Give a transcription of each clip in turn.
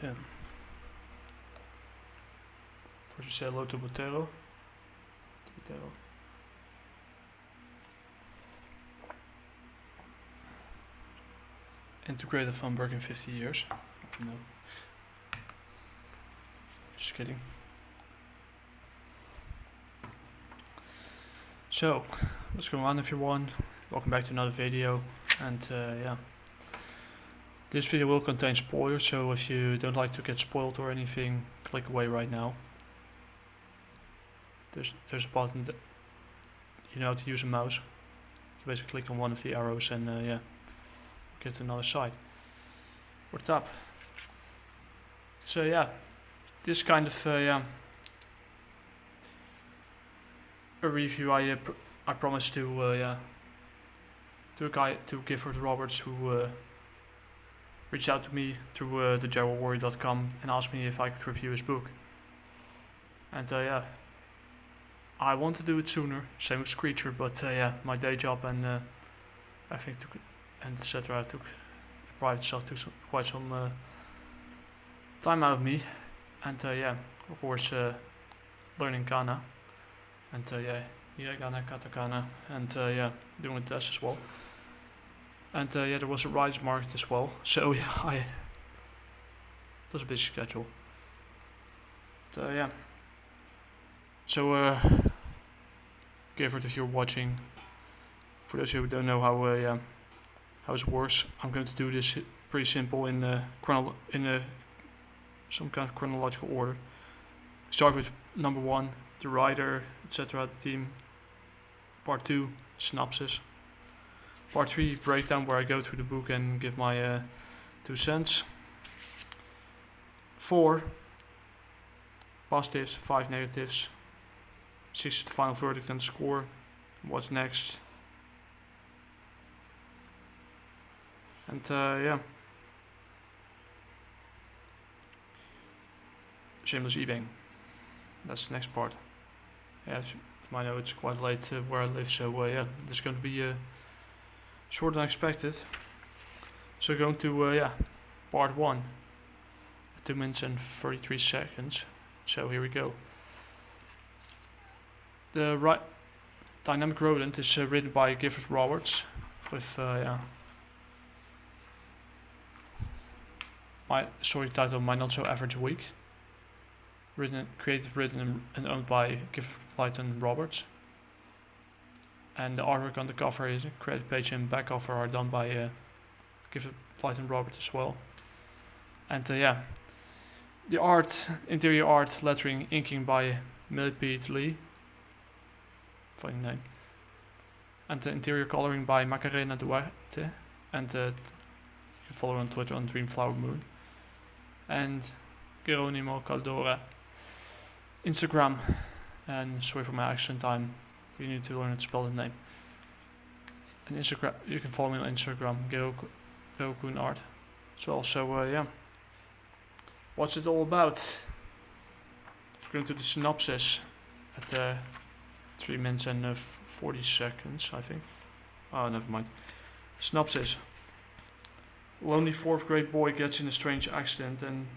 So, first you say hello to Botero. Integrated from working 50 years. No. Just kidding. So, what's going on everyone? Welcome back to another video. And yeah. This video will contain spoilers, so if you don't like to get spoiled or anything, click away right now. There's a button that you know how to use a mouse. You basically click on one of the arrows and yeah, get to another site. Or tab. So yeah, this kind of yeah, a review I promised to yeah, to a guy, to Gifford Roberts, who reached out to me through thejaguarwarrior.com and asked me if I could review his book. And yeah, I want to do it sooner, same with Screecher, but yeah, my day job and I think took, and etc. took private stuff took quite some time out of me. And yeah, of course learning Kana, and yeah, hiragana, katakana, and yeah, doing the test as well. And yeah, there was a writer's market as well, so yeah, it was a busy schedule. But yeah, so Gifford, if you're watching, for those who don't know how yeah, how it works, I'm going to do this pretty simple in some kind of chronological order. Start with number 1, the writer, etc., the theme. Part 2, synopsis. Part 3, breakdown, where I go through the book and give my 2 cents. 4, positives, 5 negatives. 6, the final verdict and score. What's next? And yeah. Shameless eBay. That's the next part. Yeah, I know it's quite late where I live, so yeah, this is going to be shorter than expected. So going to yeah, part 1, 2 minutes and 33 seconds. So here we go. The dynamic rodent is written by Gifford Roberts, with yeah, my story title My Not So Average Week. Created, written and owned by Gifford Roberts. And the artwork on the cover, is a credit page and back cover, are done by Gifford Roberts as well. And yeah, the art, interior art, lettering, inking by Millipede Lee. Funny name. And the interior coloring by Macarena Duarte. And you can follow her on Twitter on Dreamflower Moon. And Geronimo Caldora Instagram. And sorry for my accent, you need to learn how to spell the name. And Instagram, you can follow me on Instagram, Gerokun Art as well. So yeah, what's it all about? Going to the synopsis at 3 minutes and 40 seconds, I think. Oh, never mind. Synopsis. Lonely 4th grade boy gets in a strange accident and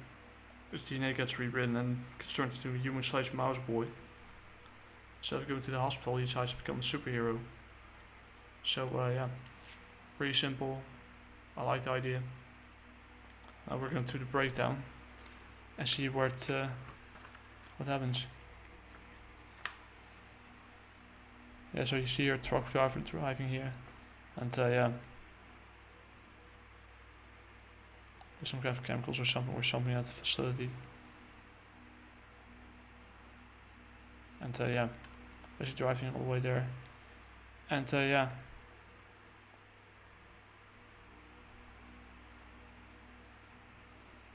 his DNA gets rewritten and gets turned into a human/mouse boy. Instead of going to the hospital, he decides to become a superhero. So yeah, pretty simple. I like the idea. Now we're going to do the breakdown and see what happens. Yeah, so you see your truck driver driving here, and yeah, there's some kind of chemicals or something at the facility. And yeah, basically driving all the way there. And yeah,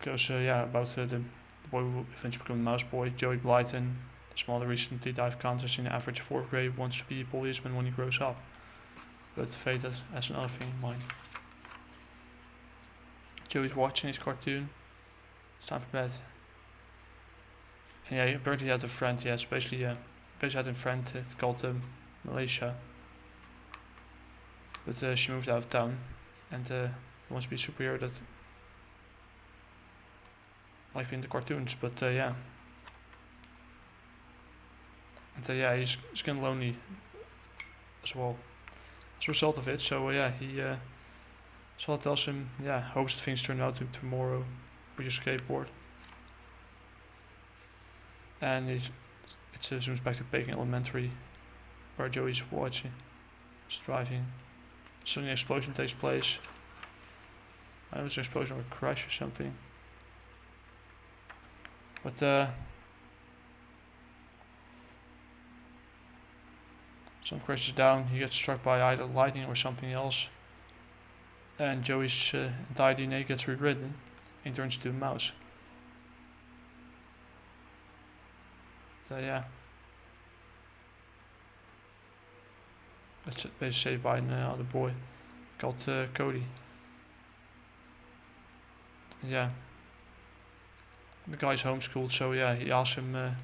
goes yeah, about the boy who will eventually become a mouse boy, Joey Blyton, the smaller recently dive contest in the average 4th grade, wants to be a policeman when he grows up. But fate has another thing in mind. Joey's watching his cartoon. It's time for bed. And yeah, apparently he had a friend, yes, basically had a friend called Malaysia. But she moved out of town and wants to be a superhero that like in the cartoons. But yeah, and yeah, he's getting lonely as well as a result of it. So yeah, he Saul tells him, yeah, hopes things turn out to tomorrow with your skateboard. And it zooms back to Bacon Elementary, where Joey's watching, is driving. Suddenly an explosion takes place. I know it's an explosion or a crash or something. But sun crashes down, he gets struck by either lightning or something else. And Joey's entire DNA gets rewritten and turns into a mouse. So yeah. That's basically saved by another boy called Cody. Yeah. The guy's homeschooled, so yeah, he asks him if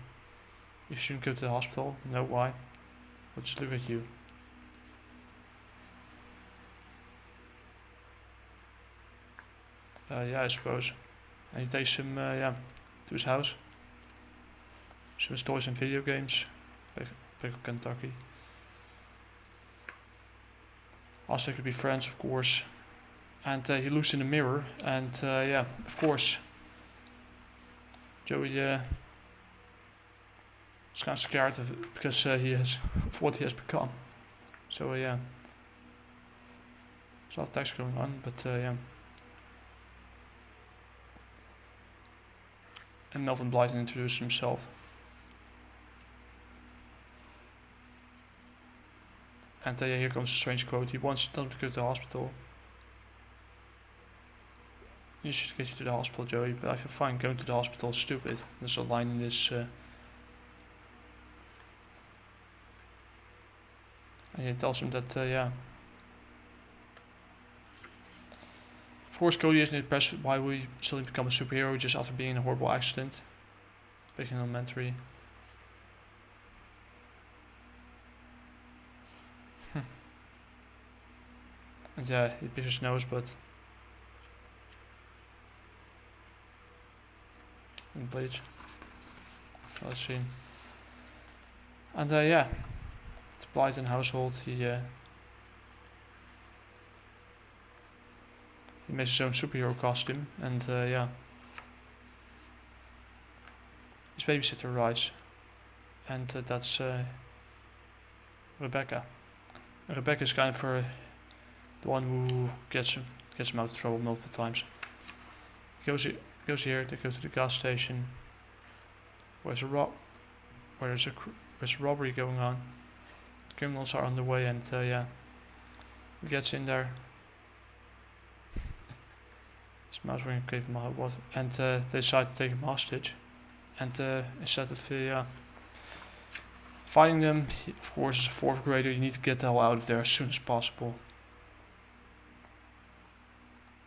you shouldn't go to the hospital. No, why? I'll just look at you. Yeah, I suppose. And he takes him, yeah, to his house. Some toys and video games. Back of Kentucky. Also, they could be friends, of course. And he looks in the mirror, and yeah, of course, Joey is kind of scared of it because of what he has become. So yeah, there's a lot of text going on, but yeah. And Melvin Blyton introduces himself. And yeah, here comes a strange quote. He wants them to go to the hospital. You should get you to the hospital, Joey, but I feel fine going to the hospital is stupid. There's a line in this. And he tells him that, yeah. Of course, Cody isn't impressed with why we suddenly become a superhero just after being in a horrible accident. Back in elementary. And yeah, he picks his nose, but and bleach. Let's see. And yeah, the Blyton household, he makes his own superhero costume, and yeah, his babysitter arrives, and that's Rebecca. And Rebecca is kind of the one who gets him out of trouble multiple times. He goes here. They go to the gas station. Where there's a robbery going on. Criminals are on the way, and yeah, he gets in there. His mouse ring gave him what, and they decide to take him hostage. And instead of fighting them, of course, as a fourth grader, you need to get the hell out of there as soon as possible.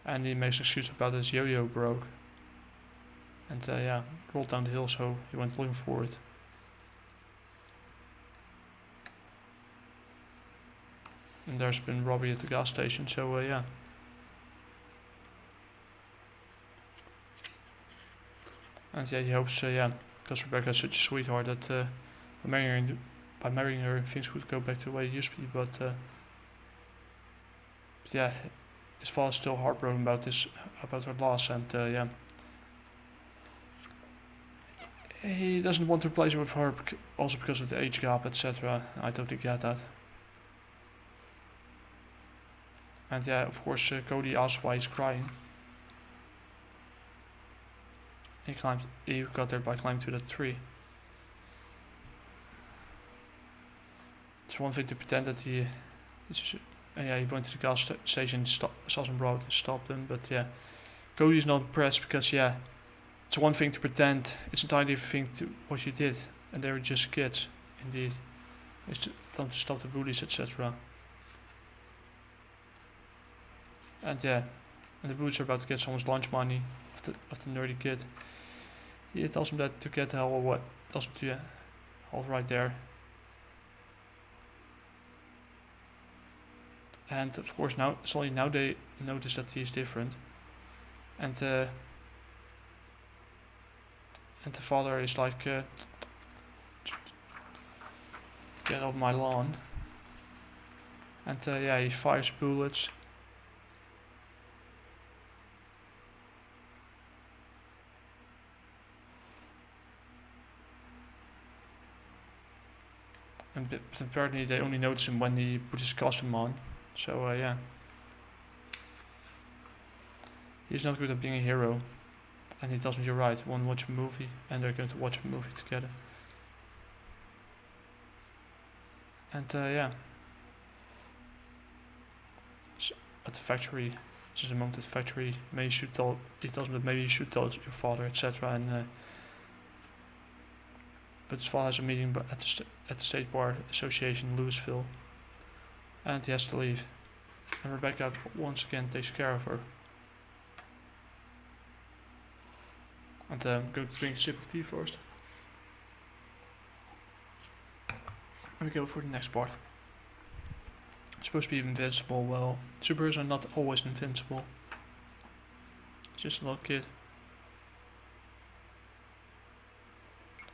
And he makes an excuse about his yo-yo broke. And yeah, rolled down the hill, so he went looking for it. And there's been robbery at the gas station, so yeah. And yeah, he hopes, yeah, because Rebecca is such a sweetheart that by marrying her, things would go back to the way it used to be. But yeah, his father's still heartbroken about her loss, and yeah, he doesn't want to replace her with her, also because of the age gap, etc. I totally get that. And yeah, of course, Cody asks why he's crying. He got there by climbing to that tree. It's one thing to pretend that he went to the gas station, saw some road and stopped them, but yeah, Cody's not impressed because yeah, it's one thing to pretend, it's entirely different thing to what you did, and they were just kids, indeed. It's time to stop the bullies, etc. And yeah, and the bullies are about to get someone's lunch money of the nerdy kid. He tells him that to get the hell or what? Tells him to, yeah, all right there. And of course now they notice that he is different. And And the father is like, get off my lawn. And yeah, he fires bullets. And but apparently they only notice him when he puts his costume on. So yeah. He's not good at being a hero. And he tells me, you're right, wanna watch a movie? And they're going to watch a movie together. And yeah. So at the factory, just a moment at the factory, maybe you should tell, he tells me that maybe you should tell your father, etc. And but his father has a meeting at the State Bar Association in Louisville. And he has to leave. And Rebecca once again takes care of her. And I'm going to drink a sip of tea first. And we go for the next part. It's supposed to be invincible. Well, superheroes are not always invincible. Just a little kid.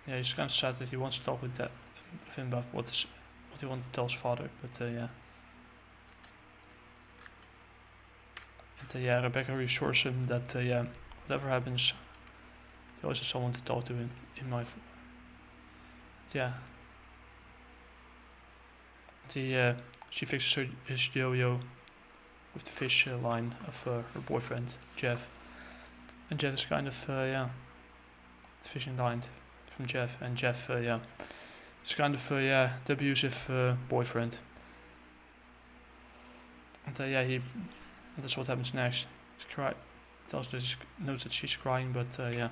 Yeah, he's kind of sad that he wants to talk with him about what he wants to tell his father. But yeah. And yeah, Rebecca reassures him that yeah, whatever happens, he always has someone to talk to in my. Yeah. She fixes his yo-yo with the fish line of her boyfriend Jeff, and Jeff is kind of yeah, the fishing line from Jeff, and Jeff yeah, is kind of yeah, the abusive boyfriend. And yeah, and that's what happens next. Notes that she's crying, but yeah,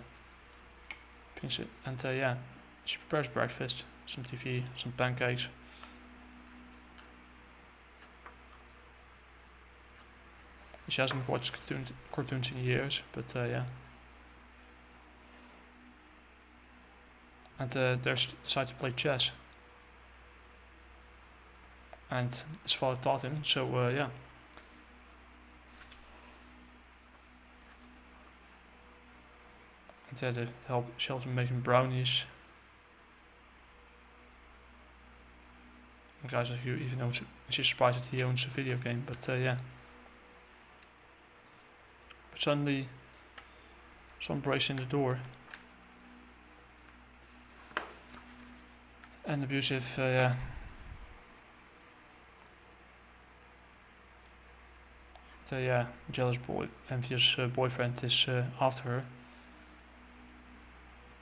thinks it, and yeah, she prepares breakfast, some TV, some pancakes. She hasn't watched cartoons in years, but yeah. And they decide to play chess. And his father taught him, so yeah. And they had to she helped him making brownies. And guys like you even owns, she's surprised that he owns a video game, but yeah. But suddenly, someone breaks in the door. And abusive, yeah. The yeah, jealous envious boyfriend is after her.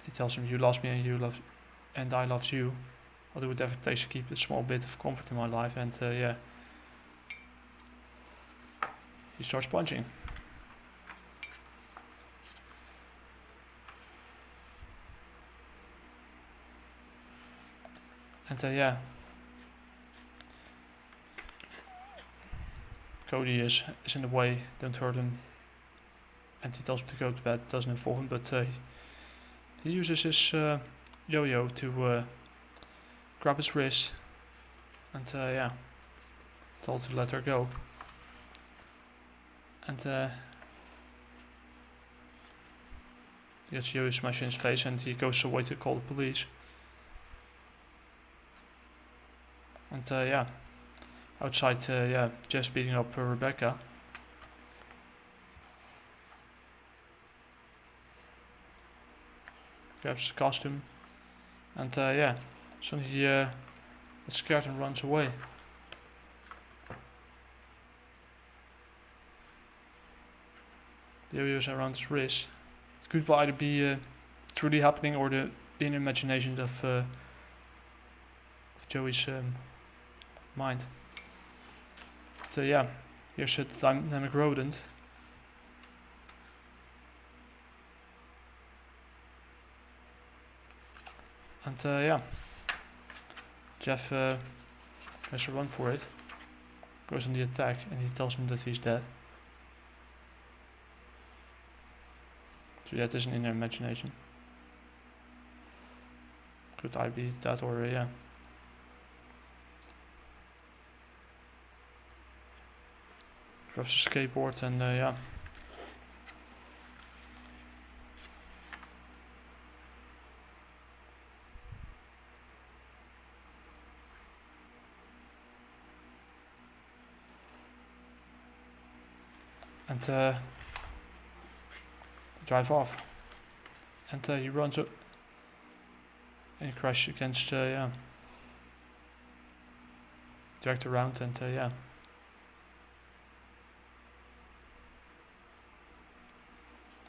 He tells him, "You lost me, and I loved you. I'll do whatever it takes to keep a small bit of comfort in my life." And yeah, he starts punching. And yeah, Cody is in the way, don't hurt him. And he tells him to go to bed, doesn't involve him, but he uses his yo-yo to grab his wrist and yeah, told to let her go. And he gets yo-yo smashed in his face, and he goes away to call the police. And yeah, outside, yeah, Jess beating up Rebecca. Grabs his costume, and yeah, suddenly he gets scared and runs away. The yo-yos around his wrist. It could either be truly happening or the inner imagination of Joey's mind. So yeah, here's a dynamic rodent. And yeah, Jeff has to run for it, goes on the attack, and he tells him that he's dead. So that is an inner imagination. Could either be that or yeah. Grabs a skateboard and yeah. and drive off. And he runs up and he crashes against dragged around, and if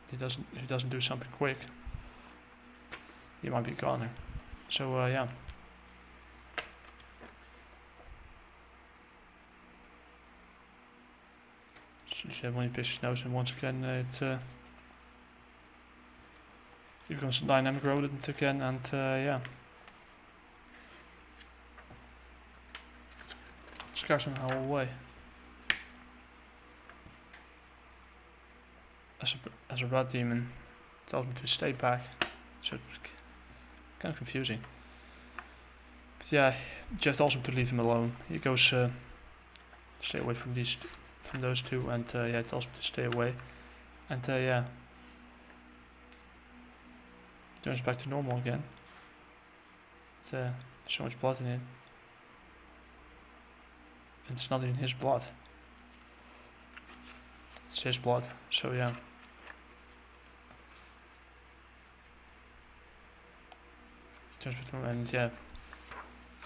he doesn't do something quick, he might be a goner. So yeah. So when he picks his nose, and once again he becomes a dynamic rodent again, and yeah. Scares him the whole way. As a rat demon, tells him to stay back, so it's kind of confusing. But yeah, Jeff tells him to leave him alone. He goes, stay away from those two, and yeah, tells him to stay away, and yeah, turns back to normal again. There's so much blood in it, and it's not even his blood. It's his blood, so yeah. Turns back to normal, and yeah,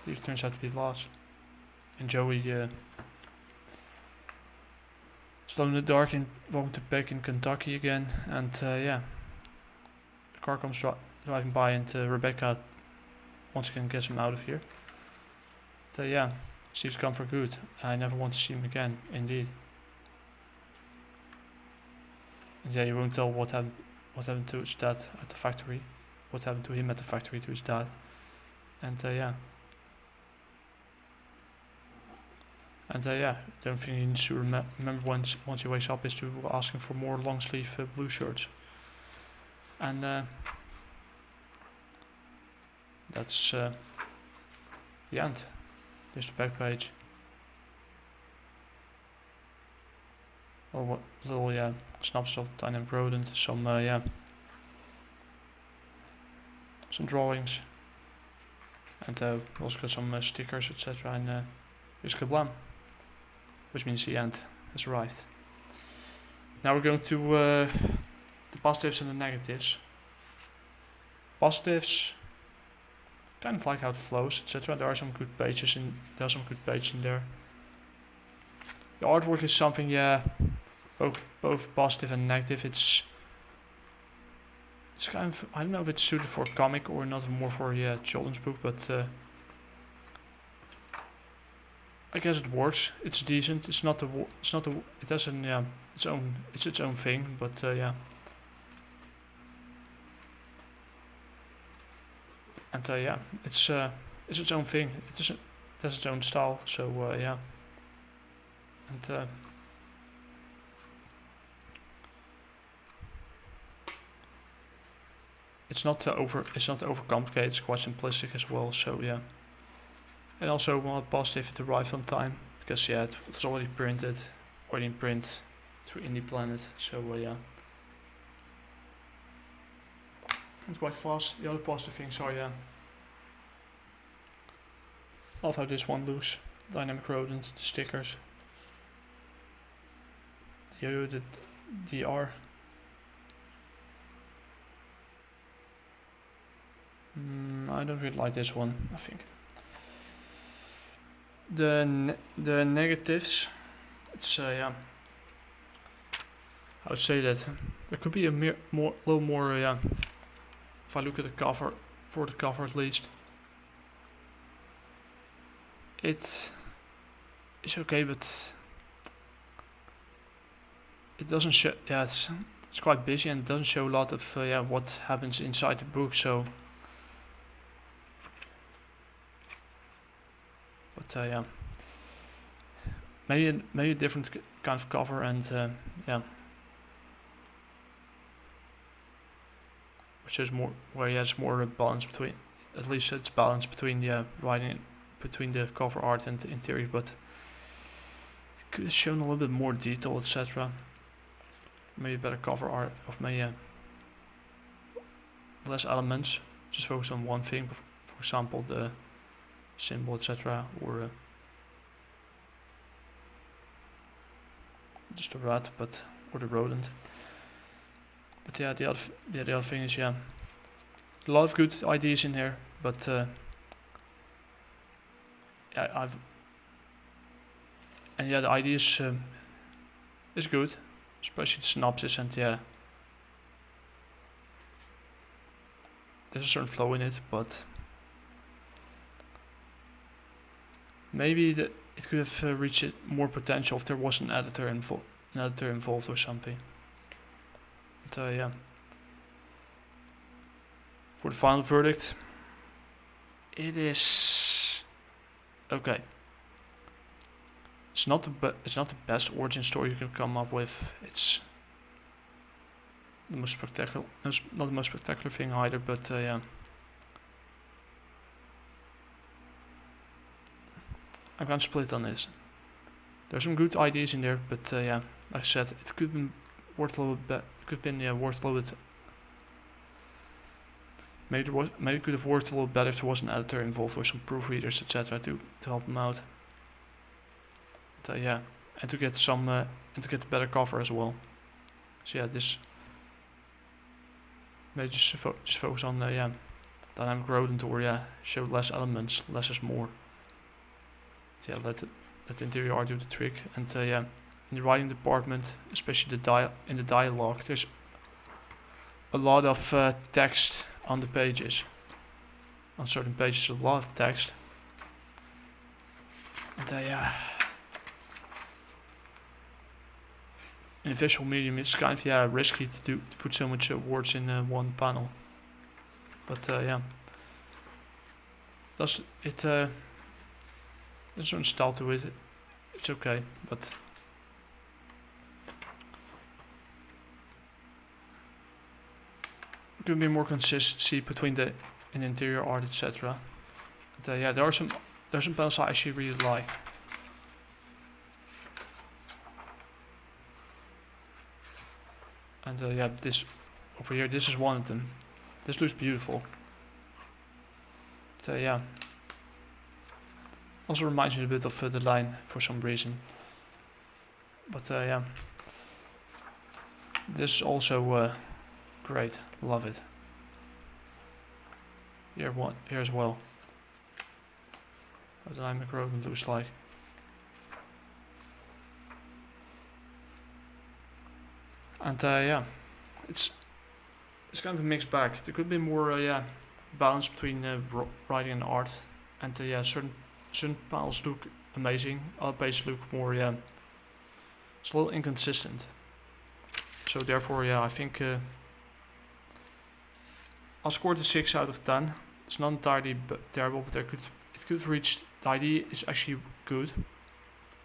he turns out to be lost. And Joey, alone in the dark and walking to back in Kentucky again, and yeah, the car comes driving by, and Rebecca once again gets him out of here. So yeah, Steve's gone for good. I never want to see him again, indeed. And yeah, you won't tell what happened to his dad at the factory, what happened to him at the factory to his dad, and yeah. And yeah, the only thing he needs to remember once he wakes up is to ask him for more long sleeve blue shirts. And that's the end. There's the back page. Oh, little synopsis of Dynamic Rodent, some some drawings, and we also got some stickers, etc. And here's kablam. Which means the end has arrived. Now we're going to the positives and the negatives. Positives, kind of like how it flows, etc. There are some good pages in there. The artwork is something, both positive and negative. It's kind of, I don't know if it's suited for a comic or not, more for a children's book, but I guess it works. It's decent. It doesn't its own thing, but yeah. And yeah, it's its own thing. It has its own style. So yeah. And it's not overcomplicated. It's quite simplistic as well. So yeah. And also more positive, it arrived on time, because yeah, it was already in print through Indy Planet, so yeah. It's quite fast. The other positive things are, yeah, I love how this one looks. Dynamic Rodent, the stickers, the DR. I don't really like this one, I think. The negatives, it's yeah, I would say that there could be a little more yeah, if I look at the cover, for the cover at least, it's okay, but it doesn't show, yeah, it's quite busy, and it doesn't show a lot of what happens inside the book, so but yeah, maybe a different kind of cover, and yeah, which is more where he has more balance between, at least it's balance between the writing, between the cover art and the interior, but it could have shown a little bit more detail, etc. Maybe better cover art, of maybe less elements, just focus on one thing, for example the symbol, etc., or just a rat, but or the Rodent. But yeah, the other thing is, yeah, a lot of good ideas in here, but yeah, the ideas is good, especially the synopsis, and yeah, there's a certain flow in it, but maybe it could have reached more potential if there was an editor involved or something. But yeah, for the final verdict, it is okay. It's not the best origin story you can come up with. It's the most spectacular. It's not the most spectacular thing either, but yeah. I'm gonna split on this. There's some good ideas in there, but yeah, like I said, it could have been worth a little bit. Could have been worth a little bit. Maybe it could have worked a little better if there was an editor involved or some proofreaders, etc., to help them out. But yeah, and to get some and to get a better cover as well. So yeah, this maybe just focus on yeah, dynamic rodent, or yeah, show less elements, less is more. So yeah, let the interior art do the trick, and yeah, in the writing department, especially in the dialogue, there's a lot of text on the pages. On certain pages, a lot of text, and yeah, in visual medium, it's kind of risky to put so much words in one panel. But yeah, there's a certain style to it. It's okay, but could be more consistency between the interior art, etc. But yeah, there's some panels I actually really like. And yeah, this over here, this is one of them. This looks beautiful. But yeah, also reminds me a bit of the line for some reason. But yeah, this is also great. Love it. Here as well. What the dynamic rodent looks like. And yeah, it's kind of a mixed bag. There could be more yeah, balance between writing and art, and yeah, certain panels look amazing. Other pages look more yeah, it's a little inconsistent. So therefore, yeah, I think I'll score it a 6 out of 10. It's not entirely terrible, but it could reach. The idea is actually good,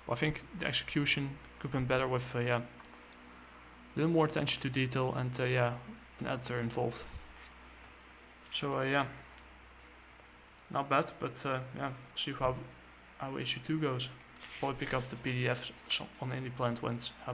but I think the execution could have been better with yeah, a little more attention to detail, and yeah, an editor involved. So yeah, not bad, but yeah, see how issue 2 goes. Probably pick up the PDF on any plant when it's happening.